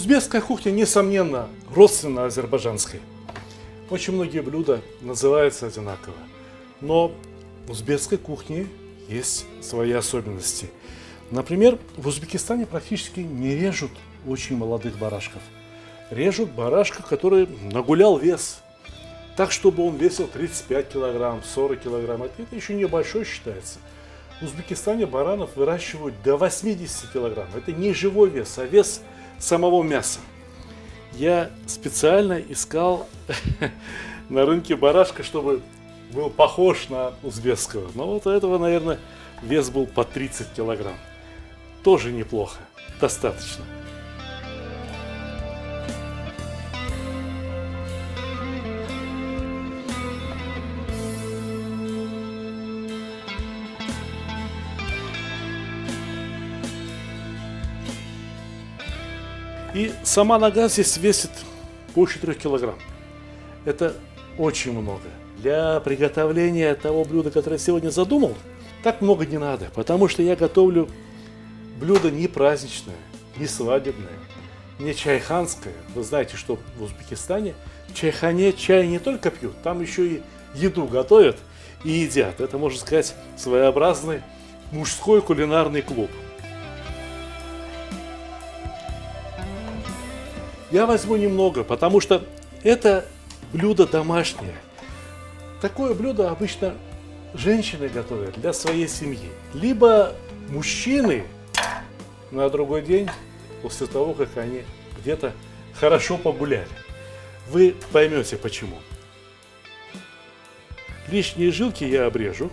Узбекская кухня, несомненно, родственна азербайджанской. Очень многие блюда называются одинаково. Но в узбекской кухне есть свои особенности. Например, в Узбекистане практически не режут очень молодых барашков. Режут барашка, который нагулял вес. Так, чтобы он весил 35 килограмм, 40 килограмм. Это еще небольшой считается. В Узбекистане баранов выращивают до 80 килограмм. Это не живой вес, а вес самого мяса. Я специально искал на рынке барашка, чтобы был похож на узбекского. Но вот у этого, наверное, вес был по 30 килограмм. Тоже неплохо, достаточно. И сама нога здесь весит больше 3 килограмм. Это очень много. Для приготовления того блюда, которое я сегодня задумал, так много не надо, потому что я готовлю блюдо не праздничное, не свадебное, не чайханское. Вы знаете, что в Узбекистане в чайхане чай не только пьют, там еще и еду готовят и едят. Это, можно сказать, своеобразный мужской кулинарный клуб. Я возьму немного, потому что это блюдо домашнее. Такое блюдо обычно женщины готовят для своей семьи. Либо мужчины на другой день, после того, как они где-то хорошо погуляли. Вы поймете почему. Лишние жилки я обрежу.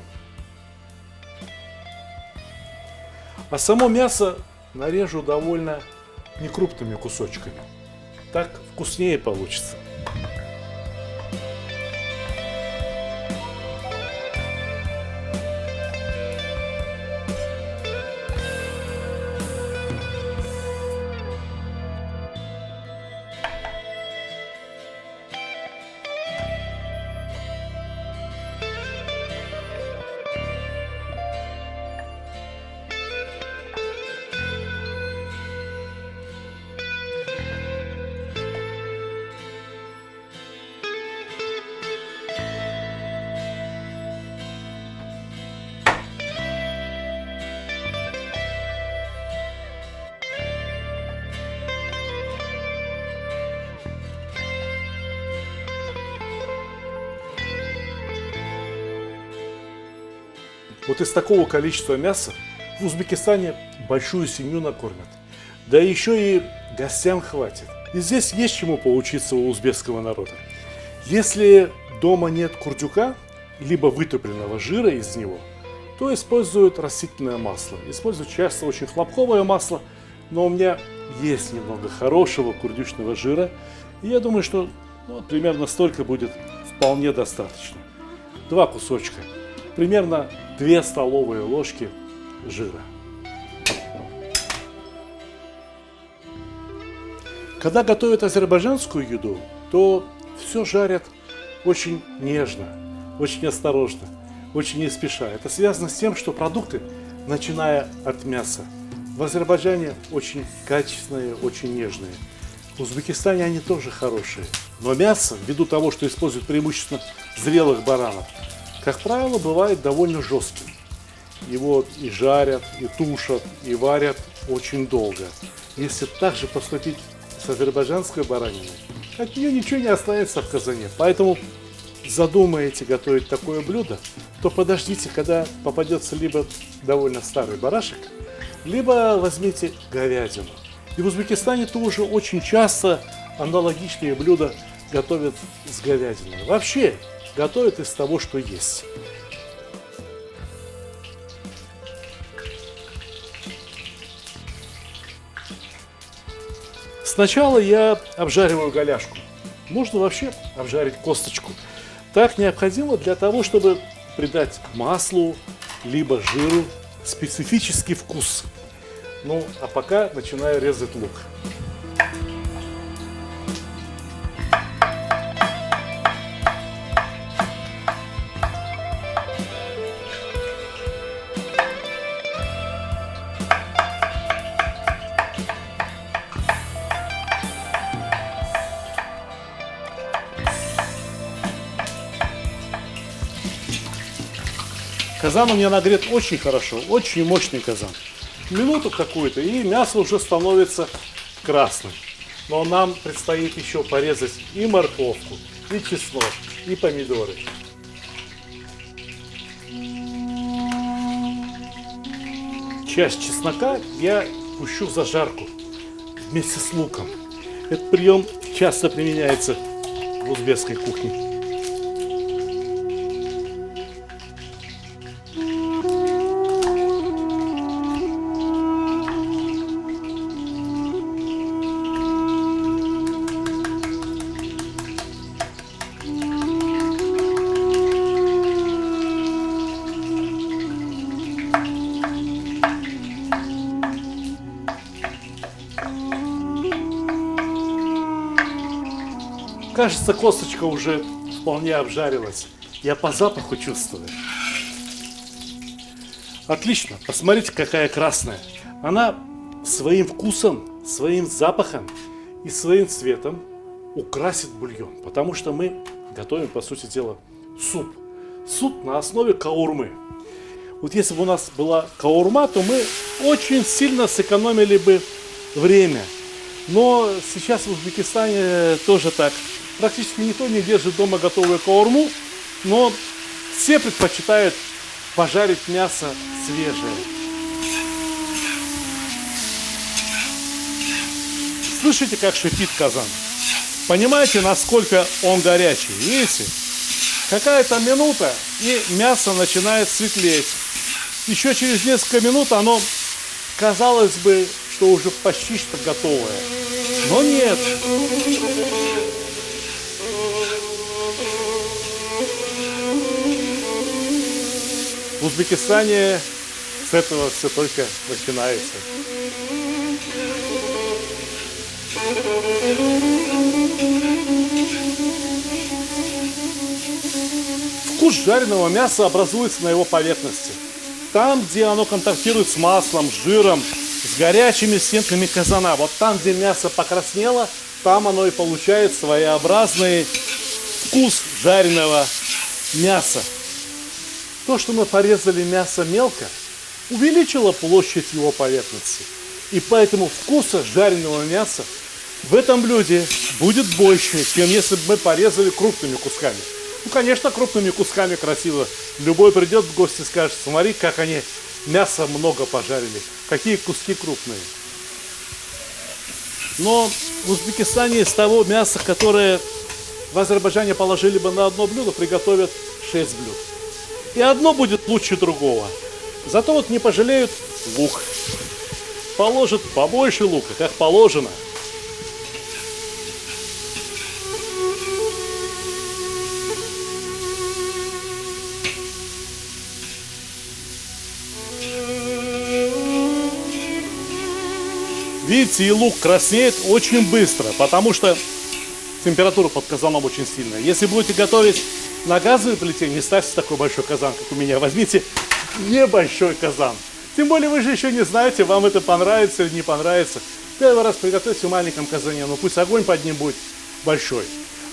А само мясо нарежу довольно некрупными кусочками. Так вкуснее получится. Вот из такого количества мяса в Узбекистане большую семью накормят. Да еще и гостям хватит. И здесь есть чему поучиться у узбекского народа. Если дома нет курдюка, либо вытопленного жира из него, то используют растительное масло. Используют часто очень хлопковое масло, но у меня есть немного хорошего курдючного жира. И я думаю, что примерно столько будет вполне достаточно. 2 кусочка. Примерно 2 столовые ложки жира. Когда готовят азербайджанскую еду, то все жарят очень нежно, очень осторожно, очень не спеша. Это связано с тем, что продукты, начиная от мяса, в Азербайджане очень качественные, очень нежные. В Узбекистане они тоже хорошие. Но мясо, ввиду того, что используют преимущественно зрелых баранов, как правило, бывает довольно жестким. Его и жарят, и тушат, и варят очень долго. Если также поступить с азербайджанской бараниной, от нее ничего не останется в казане. Поэтому задумаете готовить такое блюдо, то подождите, когда попадется либо довольно старый барашек, либо возьмите говядину. И в Узбекистане тоже очень часто аналогичные блюда готовят с говядиной. Вообще готовят из того, что есть. Сначала я обжариваю голяшку. Можно вообще обжарить косточку. Так необходимо для того, чтобы придать маслу либо жиру специфический вкус. Ну, а пока начинаю резать лук. Казан у меня нагрет очень хорошо, очень мощный казан. Минуту какую-то, и мясо уже становится красным. Но нам предстоит еще порезать и морковку, и чеснок, и помидоры. Часть чеснока я пущу в зажарку вместе с луком. Этот прием часто применяется в узбекской кухне. Кажется, косточка уже вполне обжарилась. Я по запаху чувствую. Отлично. Посмотрите, какая красная. Она своим вкусом, своим запахом и своим цветом украсит бульон. Потому что мы готовим, по сути дела, суп. Суп на основе каурмы. Вот если бы у нас была каурма, то мы очень сильно сэкономили бы время. Но сейчас в Узбекистане тоже так. Практически никто не держит дома готовую каурму, но все предпочитают пожарить мясо свежее. Слышите, как шипит казан? Понимаете, насколько он горячий? Видите? Какая-то минута, и мясо начинает светлеть. Еще через несколько минут оно, казалось бы, что уже почти что готовое. Но нет. В Узбекистане с этого все только начинается. Вкус жареного мяса образуется на его поверхности. Там, где оно контактирует с маслом, с жиром, с горячими стенками казана. Вот там, где мясо покраснело, там оно и получает своеобразный вкус жареного мяса. То, что мы порезали мясо мелко, увеличило площадь его поверхности. И поэтому вкуса жареного мяса в этом блюде будет больше, чем если бы мы порезали крупными кусками. Ну, конечно, крупными кусками красиво. Любой придет в гости и скажет: смотри, как они мясо много пожарили, какие куски крупные. Но в Узбекистане из того мяса, которое в Азербайджане положили бы на одно блюдо, приготовят 6 блюд. И одно будет лучше другого. Зато вот не пожалеют лук. Положат побольше лука, как положено. Видите, и лук краснеет очень быстро, потому что температура под казаном очень сильная. Если будете готовить на газовой плите, не ставьте такой большой казан, как у меня. Возьмите небольшой казан. Тем более вы же еще не знаете, вам это понравится или не понравится. Первый раз приготовьте в маленьком казане, но пусть огонь под ним будет большой.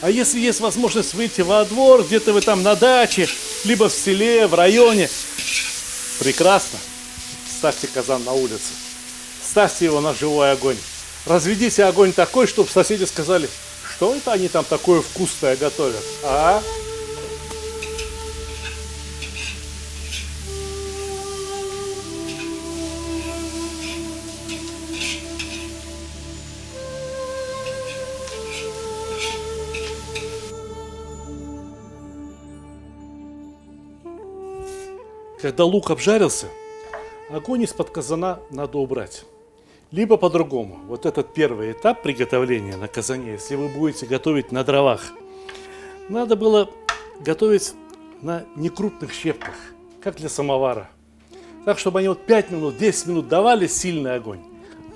А если есть возможность выйти во двор, где-то вы там на даче, либо в селе, в районе, прекрасно. Ставьте казан на улице. Ставьте его на живой огонь. Разведите огонь такой, чтобы соседи сказали: что это они там такое вкусное готовят, а? Когда лук обжарился, огонь из-под казана надо убрать. Либо по-другому. Вот этот первый этап приготовления на казане, если вы будете готовить на дровах, надо было готовить на некрупных щепках, как для самовара. Так, чтобы они вот 5 минут, 10 минут давали сильный огонь,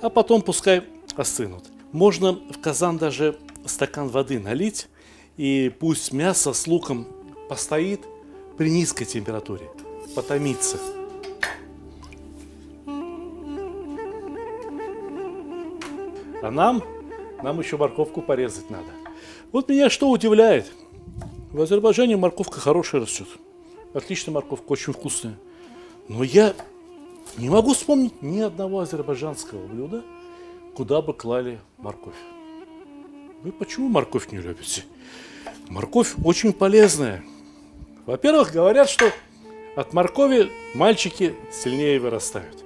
а потом пускай остынут. Можно в казан даже стакан воды налить, и пусть мясо с луком постоит при низкой температуре, потомится. А нам еще морковку порезать надо. Вот меня что удивляет. В Азербайджане морковка хорошая растет. Отличная морковка, очень вкусная. Но я не могу вспомнить ни одного азербайджанского блюда, куда бы клали морковь. Вы почему морковь не любите? Морковь очень полезная. Во-первых, говорят, что от моркови мальчики сильнее вырастают.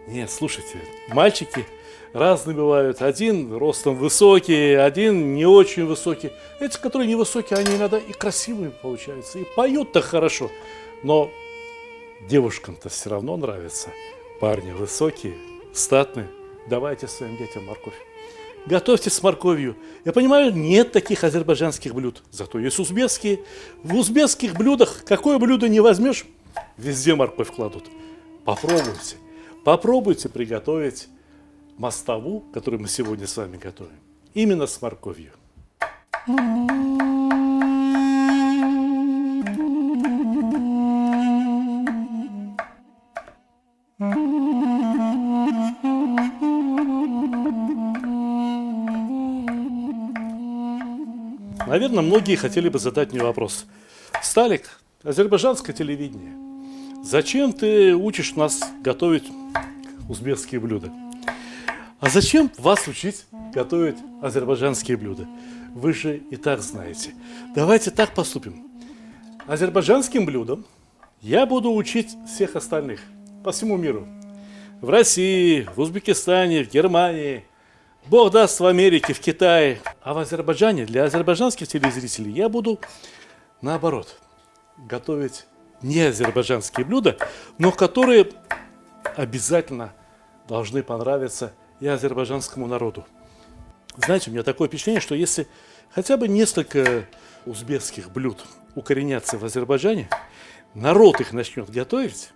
Нет, слушайте, мальчики разные бывают. Один ростом высокий, один не очень высокий. Эти, которые невысокие, они иногда и красивые получаются, и поют-то хорошо. Но девушкам-то все равно нравятся парни высокие, статные. Давайте своим детям морковь. Готовьте с морковью. Я понимаю, нет таких азербайджанских блюд. Зато есть узбекские. В узбекских блюдах какое блюдо не возьмешь, везде морковь кладут. Попробуйте. Попробуйте приготовить мастову, которую мы сегодня с вами готовим. Именно с морковью. Наверное, многие хотели бы задать мне вопрос. Сталик, азербайджанское телевидение, зачем ты учишь нас готовить узбекские блюда? А зачем вас учить готовить азербайджанские блюда? Вы же и так знаете. Давайте так поступим. Азербайджанским блюдам я буду учить всех остальных по всему миру. В России, в Узбекистане, в Германии, Бог даст, в Америке, в Китае. А в Азербайджане, для азербайджанских телезрителей я буду, наоборот, готовить не азербайджанские блюда, но которые обязательно должны понравиться и азербайджанскому народу. Знаете, у меня такое впечатление, что если хотя бы несколько узбекских блюд укоренятся в Азербайджане, народ их начнет готовить,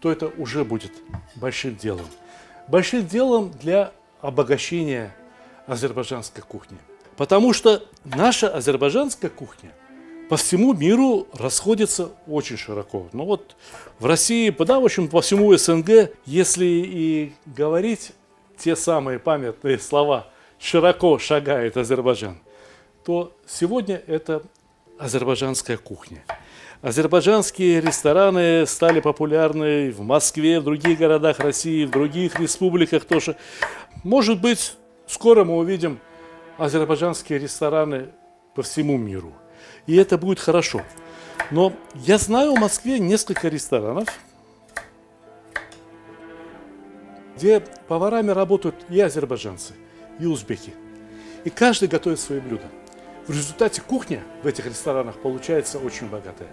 то это уже будет большим делом. Большим делом для обогащения азербайджанской кухни. Потому что наша азербайджанская кухня по всему миру расходится очень широко. Ну вот в России, да, в общем, по всему СНГ, если и говорить те самые памятные слова «широко шагает Азербайджан», то сегодня это азербайджанская кухня. Азербайджанские рестораны стали популярны в Москве, в других городах России, в других республиках тоже. Может быть, скоро мы увидим азербайджанские рестораны по всему миру. И это будет хорошо. Но я знаю в Москве несколько ресторанов, где поварами работают и азербайджанцы, и узбеки. И каждый готовит свои блюда. В результате кухня в этих ресторанах получается очень богатая.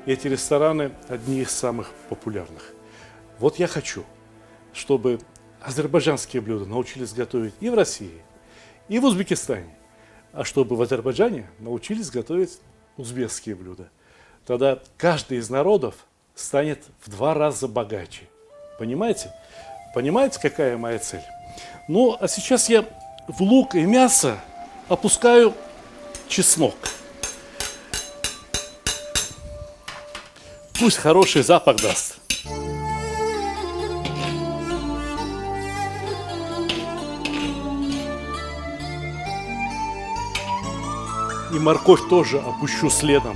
И эти рестораны одни из самых популярных. Вот я хочу, чтобы азербайджанские блюда научились готовить и в России, и в Узбекистане. А чтобы в Азербайджане научились готовить узбекские блюда. Тогда каждый из народов станет в 2 раза богаче. Понимаете? Понимаете, какая моя цель? Ну, а сейчас я в лук и мясо опускаю чеснок. Пусть хороший запах даст. И морковь тоже опущу следом.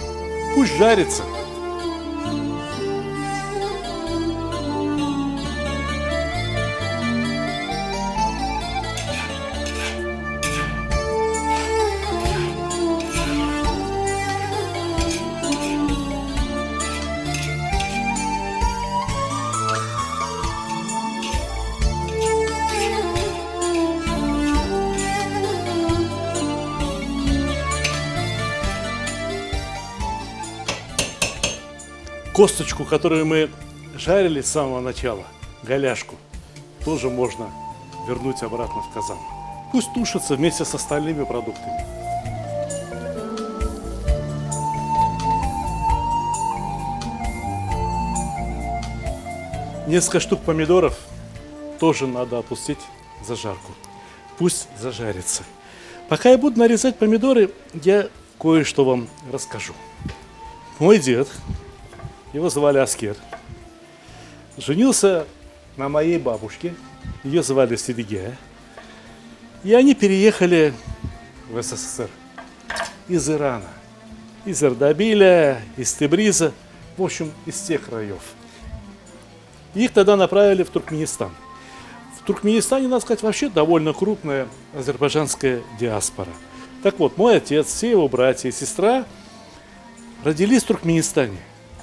Пусть жарится. Косточку, которую мы жарили с самого начала, голяшку, тоже можно вернуть обратно в казан. Пусть тушится вместе с остальными продуктами. Несколько штук помидоров тоже надо опустить в зажарку. Пусть зажарится. Пока я буду нарезать помидоры, я кое-что вам расскажу. Мой дед, его звали Аскер, женился на моей бабушке, ее звали Седигея, и они переехали в СССР из Ирана, из Эрдобиля, из Тебриза. в общем, из тех краев. Их тогда направили в Туркменистан. В Туркменистане, надо сказать, вообще довольно крупная азербайджанская диаспора. Так вот, мой отец, все его братья и сестра родились в Туркменистане.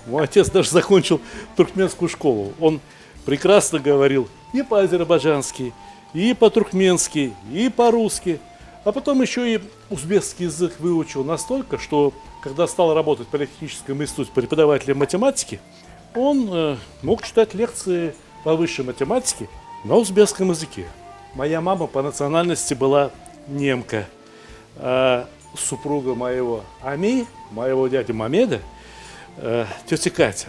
Мой отец даже закончил туркменскую школу. Он прекрасно говорил и по-азербайджански, и по-туркменски, и по-русски. А потом еще и узбекский язык выучил настолько, что когда стал работать в Политехническом институте преподавателем математики, он мог читать лекции по высшей математике на узбекском языке. Моя мама по национальности была немка, а супруга моего Ами, моего дяди Мамеда, тетя Катя,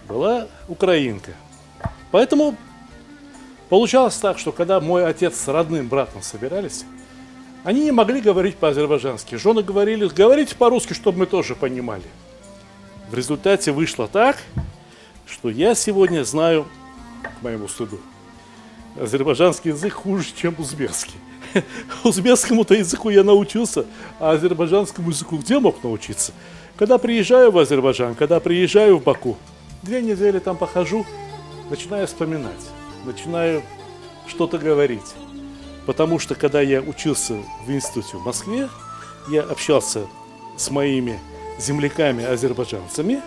была украинка. Поэтому получалось так, что когда мой отец с родным братом собирались, они не могли говорить по-азербайджански. Жены говорили: говорите по-русски, чтобы мы тоже понимали. В результате вышло так, что я сегодня знаю, к моему стыду, азербайджанский язык хуже, чем узбекский. Узбекскому-то языку я научился, а азербайджанскому языку где мог научиться? Когда приезжаю в Азербайджан, когда приезжаю в Баку, 2 недели там похожу, начинаю вспоминать, начинаю что-то говорить. Потому что когда я учился в институте в Москве, я общался с моими земляками-азербайджанцами,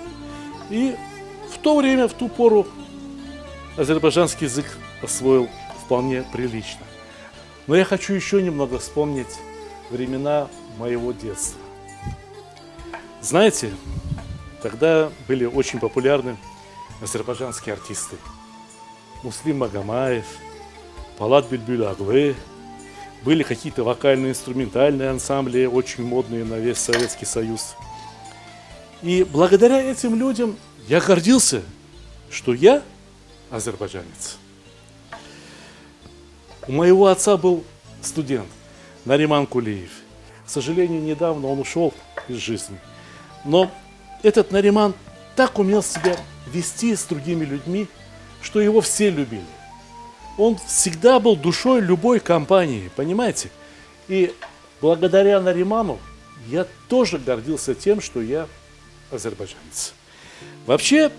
и в то время, в ту пору, азербайджанский язык освоил вполне прилично. Но я хочу еще немного вспомнить времена моего детства. Знаете, тогда были очень популярны азербайджанские артисты. Муслим Магомаев, Полат Бюльбюль-Аглы. Были какие-то вокально-инструментальные ансамбли, очень модные на весь Советский Союз. И благодаря этим людям я гордился, что я азербайджанец. У моего отца был студент Нариман Кулиев. К сожалению, недавно он ушел из жизни. Но этот Нариман так умел себя вести с другими людьми, что его все любили. Он всегда был душой любой компании, понимаете? И благодаря Нариману я тоже гордился тем, что я азербайджанец. Вообще,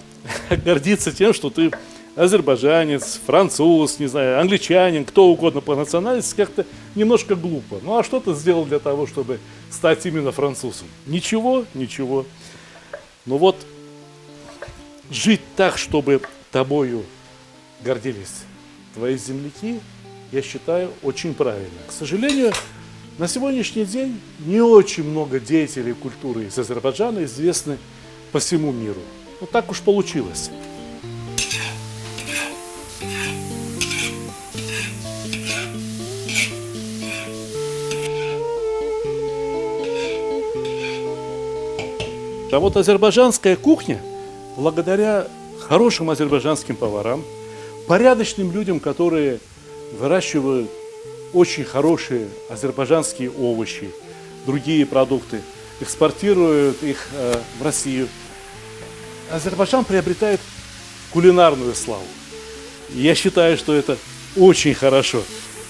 гордиться тем, что ты азербайджанец, француз, не знаю, англичанин, кто угодно по национальности, как-то немножко глупо. Ну а что ты сделал для того, чтобы стать именно французом? Ничего, ничего. Но вот жить так, чтобы тобою гордились твои земляки, я считаю, очень правильно. К сожалению, на сегодняшний день не очень много деятелей культуры из Азербайджана известны по всему миру. Вот так уж получилось. А вот азербайджанская кухня, благодаря хорошим азербайджанским поварам, порядочным людям, которые выращивают очень хорошие азербайджанские овощи, другие продукты, экспортируют их в Россию, Азербайджан приобретает кулинарную славу. И я считаю, что это очень хорошо.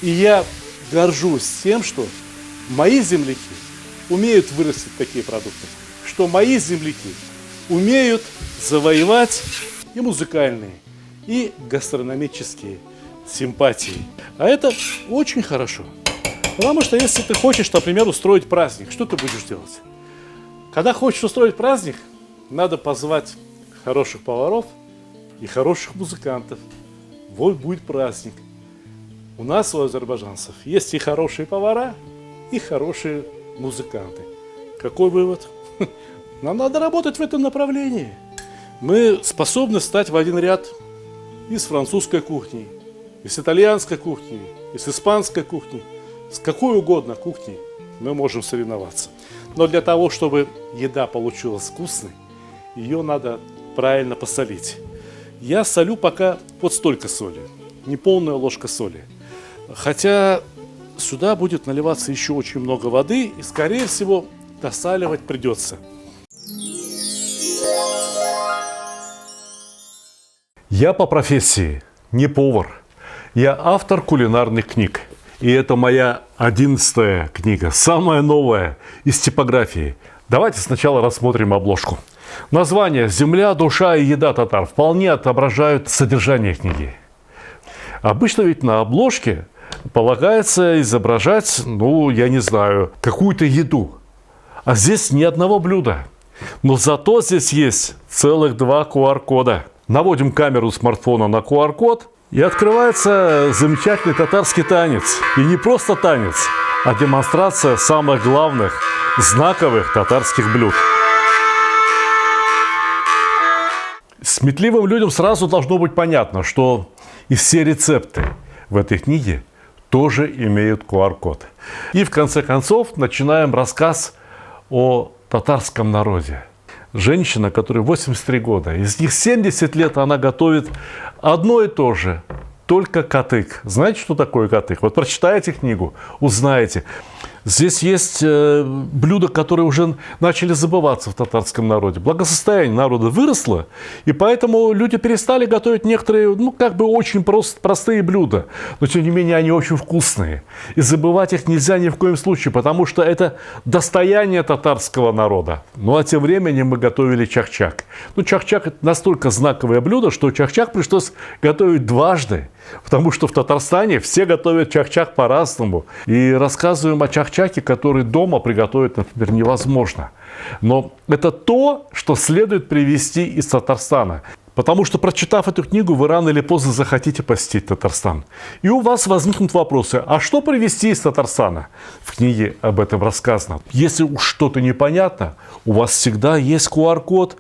И я горжусь тем, что мои земляки умеют вырастить такие продукты, что мои земляки умеют завоевать и музыкальные, и гастрономические симпатии. А это очень хорошо. Потому что если ты хочешь, например, устроить праздник, что ты будешь делать? Когда хочешь устроить праздник, надо позвать хороших поваров и хороших музыкантов. Вот будет праздник. У нас, у азербайджанцев, есть и хорошие повара, и хорошие музыканты. Какой вывод? Нам надо работать в этом направлении. Мы способны стать в один ряд и с французской кухней, и с итальянской кухней, и с испанской кухней. С какой угодно кухней мы можем соревноваться. Но для того, чтобы еда получилась вкусной, ее надо правильно посолить. Я солю пока вот столько соли, не полная ложка соли. Хотя сюда будет наливаться еще очень много воды, и, скорее всего, досаливать придется. Я по профессии не повар. Я автор кулинарных книг. И это моя 11-я книга, самая новая из типографии. Давайте сначала рассмотрим обложку. Название «Земля, душа и еда татар» вполне отображают содержание книги. Обычно ведь на обложке полагается изображать, я не знаю, какую-то еду. А здесь ни одного блюда. Но зато здесь есть целых 2 QR-кода. Наводим камеру смартфона на QR-код, и открывается замечательный татарский танец. И не просто танец, а демонстрация самых главных, знаковых татарских блюд. Сметливым людям сразу должно быть понятно, что и все рецепты в этой книге тоже имеют QR-код. И в конце концов начинаем рассказ о татарском народе. Женщина, которой 83 года, из них 70 лет она готовит одно и то же, только катык. Знаете, что такое катык? Вот прочитайте книгу, узнаете. Здесь есть блюда, которые уже начали забываться в татарском народе. Благосостояние народа выросло, и поэтому люди перестали готовить некоторые, очень простые блюда. Но, тем не менее, они очень вкусные. И забывать их нельзя ни в коем случае, потому что это достояние татарского народа. А тем временем мы готовили чахчак. Чахчак – это настолько знаковое блюдо, что чахчак пришлось готовить дважды. Потому что в Татарстане все готовят чахчак по-разному. И рассказываем о чахчаке, который дома приготовить, например, невозможно. Но это то, что следует привезти из Татарстана. Потому что, прочитав эту книгу, вы рано или поздно захотите посетить Татарстан. И у вас возникнут вопросы, а что привезти из Татарстана? В книге об этом рассказано. Если уж что-то непонятно, у вас всегда есть QR-код.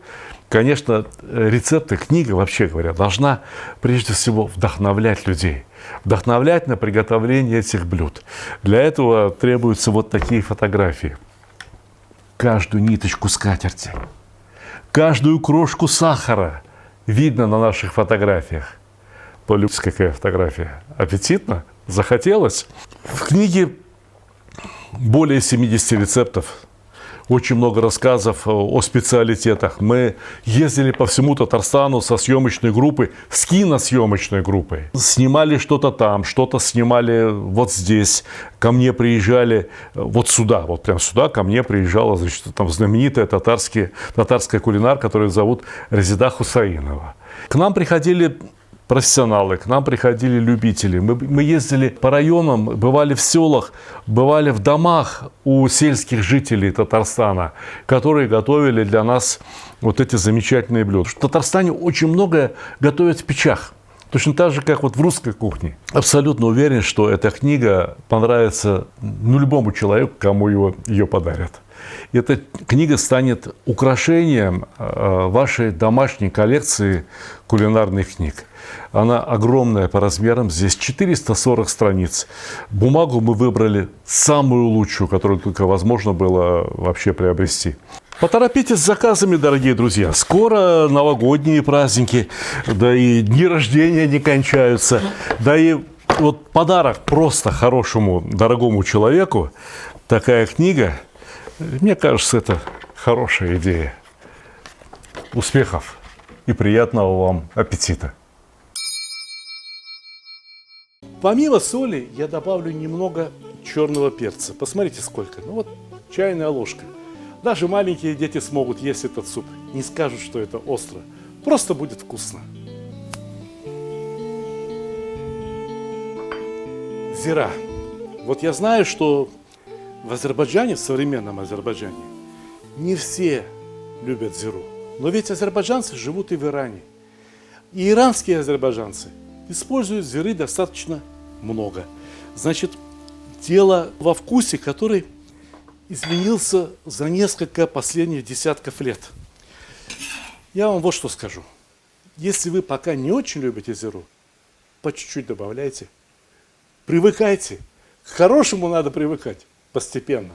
Конечно, рецепты, книга, вообще говоря, должна прежде всего вдохновлять людей. Вдохновлять на приготовление этих блюд. Для этого требуются вот такие фотографии. Каждую ниточку скатерти, каждую крошку сахара видно на наших фотографиях. Полюбуйтесь, какая фотография. Аппетитно? Захотелось? В книге более 70 рецептов. Очень много рассказов о специалитетах. Мы ездили по всему Татарстану со съемочной группой, с киносъемочной группой. Снимали что-то там, что-то снимали вот здесь. Ко мне приезжали вот сюда, вот прям сюда ко мне приезжала, там знаменитая татарская кулинар, которую зовут Резида Хусаинова. К нам приходили профессионалы, к нам приходили любители. Мы ездили по районам, бывали в селах, бывали в домах у сельских жителей Татарстана, которые готовили для нас вот эти замечательные блюда. В Татарстане очень многое готовят в печах. Точно так же, как вот в русской кухне. Абсолютно уверен, что эта книга понравится любому человеку, кому ее подарят. И эта книга станет украшением вашей домашней коллекции кулинарных книг. Она огромная по размерам, здесь 440 страниц. Бумагу мы выбрали самую лучшую, которую только возможно было вообще приобрести. Поторопитесь с заказами, дорогие друзья. Скоро новогодние праздники, да и дни рождения не кончаются. Да и вот подарок просто хорошему, дорогому человеку, такая книга, мне кажется, это хорошая идея. Успехов и приятного вам аппетита. Помимо соли я добавлю немного черного перца. Посмотрите сколько. Вот чайная ложка. Даже маленькие дети смогут есть этот суп. Не скажут, что это остро. Просто будет вкусно. Зира. Вот я знаю, что в Азербайджане, в современном Азербайджане, не все любят зиру. Но ведь азербайджанцы живут и в Иране. И иранские азербайджанцы используют зиры достаточно много. Значит, дело во вкусе, который изменился за несколько последних десятков лет. Я вам вот что скажу. Если вы пока не очень любите зиру, по чуть-чуть добавляйте. Привыкайте. К хорошему надо привыкать постепенно.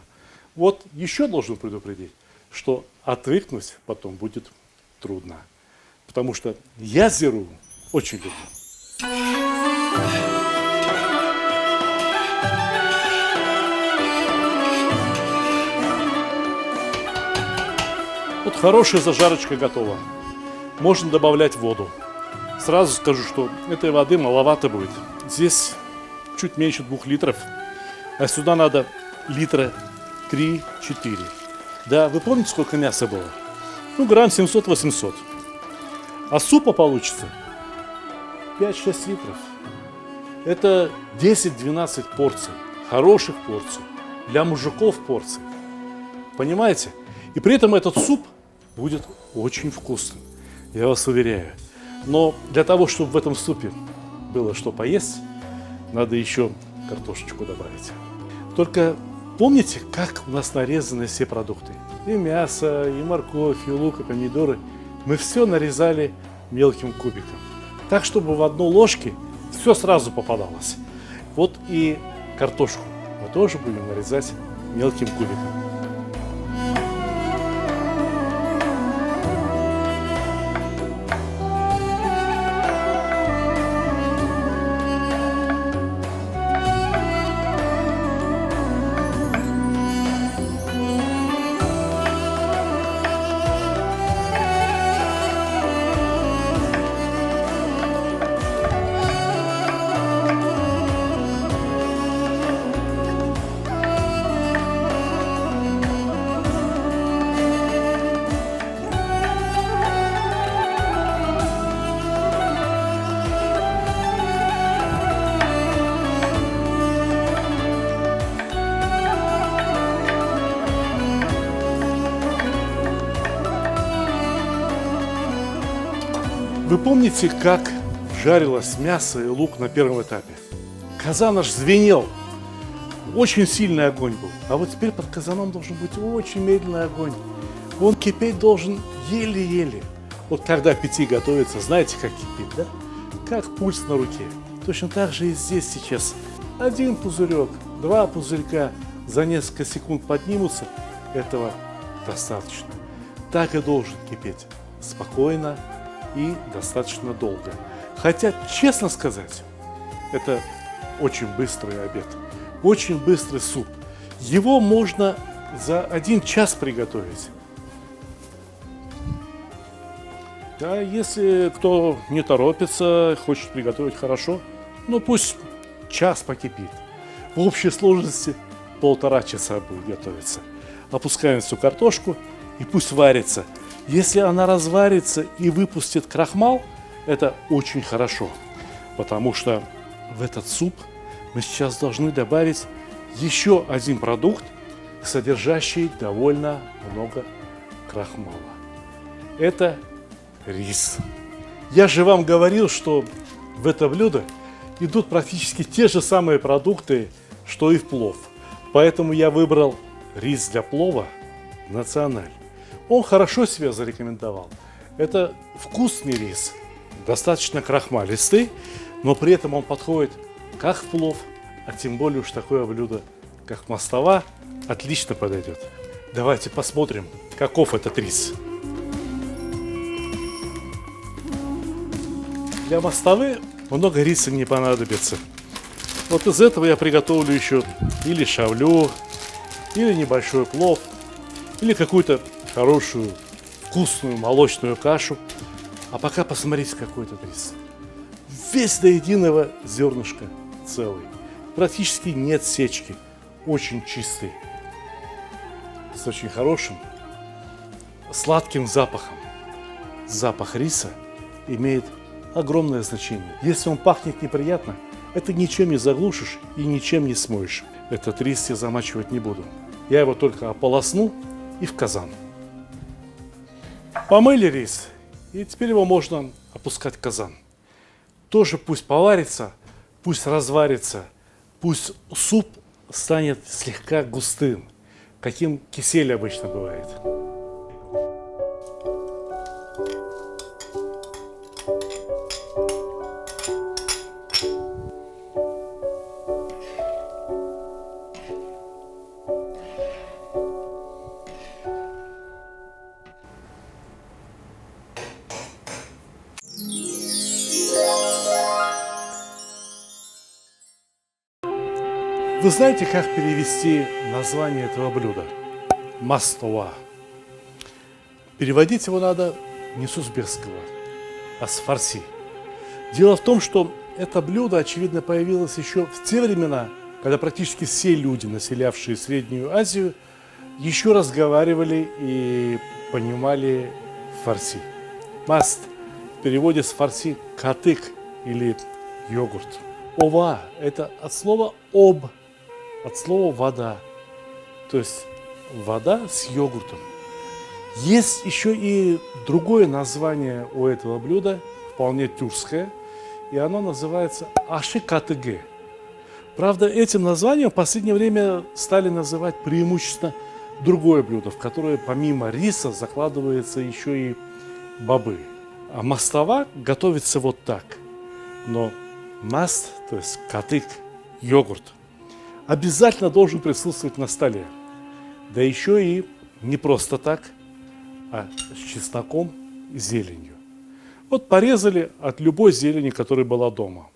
Вот еще должен предупредить, что отвыкнуть потом будет трудно. Потому что я зиру очень люблю. Вот хорошая зажарочка готова. Можно добавлять воду. Сразу скажу, что этой воды маловато будет. Здесь чуть меньше 2 литров. А сюда надо литра 3-4. Да, вы помните, сколько мяса было? Ну, грамм 700-800. А супа получится 5-6 литров. Это 10-12 порций, хороших порций, для мужиков порций. Понимаете? И при этом этот суп будет очень вкусным, я вас уверяю. Но для того, чтобы в этом супе было что поесть, надо еще картошечку добавить. Только помните, как у нас нарезаны все продукты? И мясо, и морковь, и лук, и помидоры. Мы все нарезали мелким кубиком. Так, чтобы в одну ложке все сразу попадалось. Вот и картошку мы тоже будем нарезать мелким кубиком. Вы помните, как жарилось мясо и лук на первом этапе? Казан аж звенел. Очень сильный огонь был. А вот теперь под казаном должен быть очень медленный огонь. Он кипеть должен еле-еле. Вот когда питье готовится, знаете, как кипит, да? Как пульс на руке. Точно так же и здесь сейчас. Один пузырек, два пузырька за несколько секунд поднимутся. Этого достаточно. Так и должен кипеть. Спокойно и достаточно долго. Хотя, честно сказать, это очень быстрый обед, очень быстрый суп. Его можно за 1 час приготовить. А если кто не торопится, хочет приготовить хорошо, ну пусть час покипит. В общей сложности 1,5 часа будет готовиться. Опускаем всю картошку и пусть варится. Если она разварится и выпустит крахмал, это очень хорошо, потому что в этот суп мы сейчас должны добавить еще один продукт, содержащий довольно много крахмала. Это рис. Я же вам говорил, что в это блюдо идут практически те же самые продукты, что и в плов. Поэтому я выбрал рис для плова «Националь». Он хорошо себя зарекомендовал. Это вкусный рис, достаточно крахмалистый, но при этом он подходит как в плов, а тем более уж такое блюдо, как мастова, отлично подойдет. Давайте посмотрим, каков этот рис. Для мастовы много риса не понадобится. Вот из этого я приготовлю еще или шавлю, или небольшой плов, или какую-то хорошую, вкусную молочную кашу. А пока посмотрите, какой этот рис. Весь до единого зернышка целый. Практически нет сечки. Очень чистый. С очень хорошим сладким запахом. Запах риса имеет огромное значение. Если он пахнет неприятно, это ничем не заглушишь и ничем не смоешь. Этот рис я замачивать не буду. Я его только ополосну и в казан. Помыли рис, и теперь его можно опускать в казан. Тоже пусть поварится, пусть разварится, пусть суп станет слегка густым, каким кисель обычно бывает. Вы знаете, как перевести название этого блюда? Мастова. Переводить его надо не с узбекского, а с фарси. Дело в том, что это блюдо, очевидно, появилось еще в те времена, когда практически все люди, населявшие Среднюю Азию, еще разговаривали и понимали фарси. Маст в переводе с фарси катык или йогурт. Ова – это от слова об, от слова вода. То есть вода с йогуртом. Есть еще и другое название у этого блюда, вполне тюркское, и оно называется аши-катыгы. Правда, этим названием в последнее время стали называть преимущественно другое блюдо, в которое помимо риса закладывается еще и бобы. А мастава готовится вот так. Но маст, то есть катык, йогурт, обязательно должен присутствовать на столе. Да еще и не просто так, а с чесноком и зеленью. Вот порезали от любой зелени, которая была дома.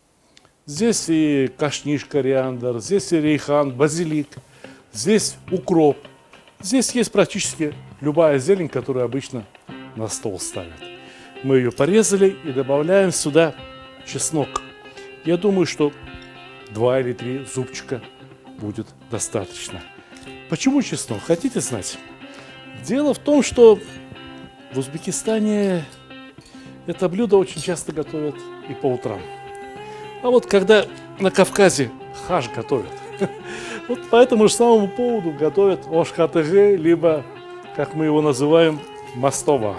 Здесь и кашниш, кориандр, здесь и рейхан, базилик, здесь укроп. Здесь есть практически любая зелень, которую обычно на стол ставят. Мы ее порезали и добавляем сюда чеснок. Я думаю, что 2 или 3 зубчика будет достаточно. Почему чеснок? Хотите знать? Дело в том, что в Узбекистане это блюдо очень часто готовят и по утрам. А вот когда на Кавказе хаш готовят, вот по этому же самому поводу готовят ош-катыгы, либо, как мы его называем, мастова.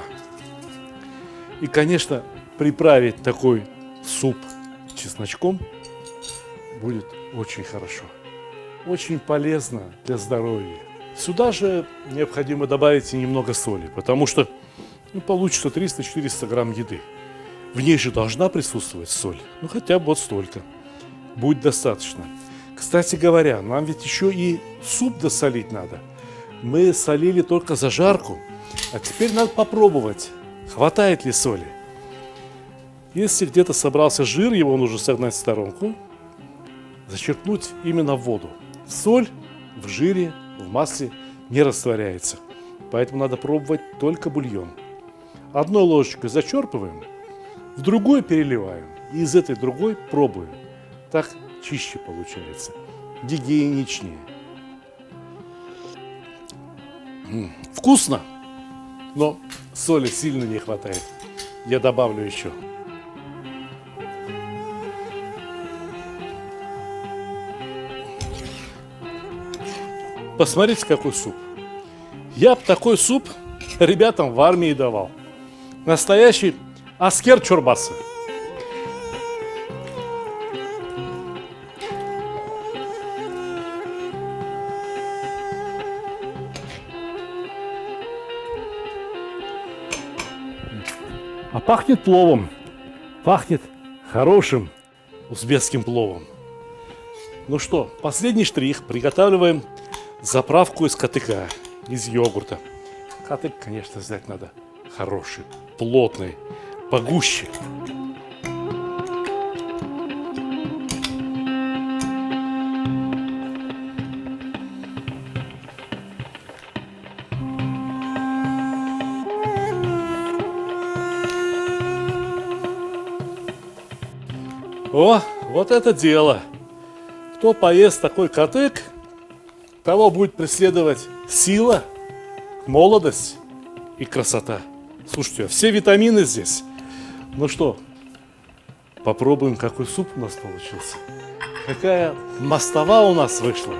И, конечно, приправить такой суп чесночком будет очень хорошо. Очень полезно для здоровья. Сюда же необходимо добавить и немного соли, потому что получится 300-400 грамм еды. В ней же должна присутствовать соль. Ну, хотя бы вот столько. Будет достаточно. Кстати говоря, нам ведь еще и суп досолить надо. Мы солили только зажарку, а теперь надо попробовать, хватает ли соли. Если где-то собрался жир, его нужно согнать в сторонку, зачерпнуть именно в воду. Соль в жире, в масле не растворяется, поэтому надо пробовать только бульон. Одной ложечкой зачерпываем, в другой переливаем, и из этой другой пробуем. Так чище получается, гигиеничнее. Вкусно, но соли сильно не хватает. Я добавлю еще. Посмотрите, какой суп. Я бы такой суп ребятам в армии давал. Настоящий аскер чорбасы. А пахнет пловом. Пахнет хорошим узбекским пловом. Ну что, последний штрих. Приготавливаем заправку из катыка, из йогурта. Катык, конечно, взять надо хороший, плотный, погуще. О, вот это дело! Кто поест такой катык, того будет преследовать сила, молодость и красота. Слушайте, все витамины здесь. Ну что, попробуем, какой суп у нас получился. Какая мастова у нас вышла.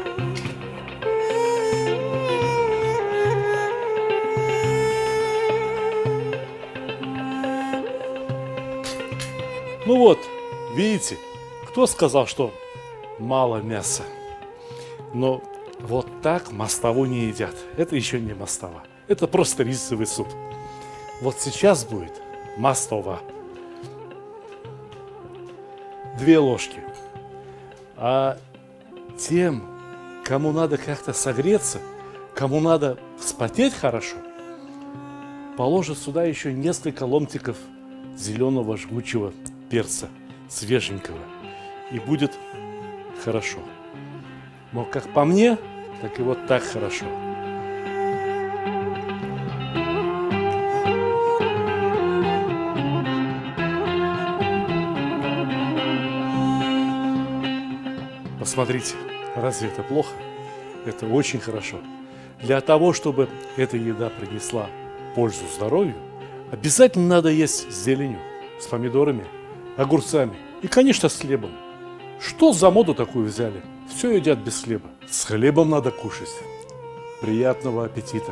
Ну вот, видите, кто сказал, что мало мяса? Но вот так мастову не едят. Это еще не мастова. Это просто рисовый суп. Вот сейчас будет мастова. 2 ложки. А тем, кому надо как-то согреться, кому надо вспотеть хорошо, положат сюда еще несколько ломтиков зеленого жгучего перца, свеженького. И будет хорошо. Но как по мне, так и вот так хорошо. Посмотрите, разве это плохо? Это очень хорошо. Для того, чтобы эта еда принесла пользу здоровью, Обязательно надо есть с зеленью, с помидорами, огурцами и, конечно, с хлебом. Что за моду такую взяли? Все едят без хлеба. С хлебом надо кушать. Приятного аппетита!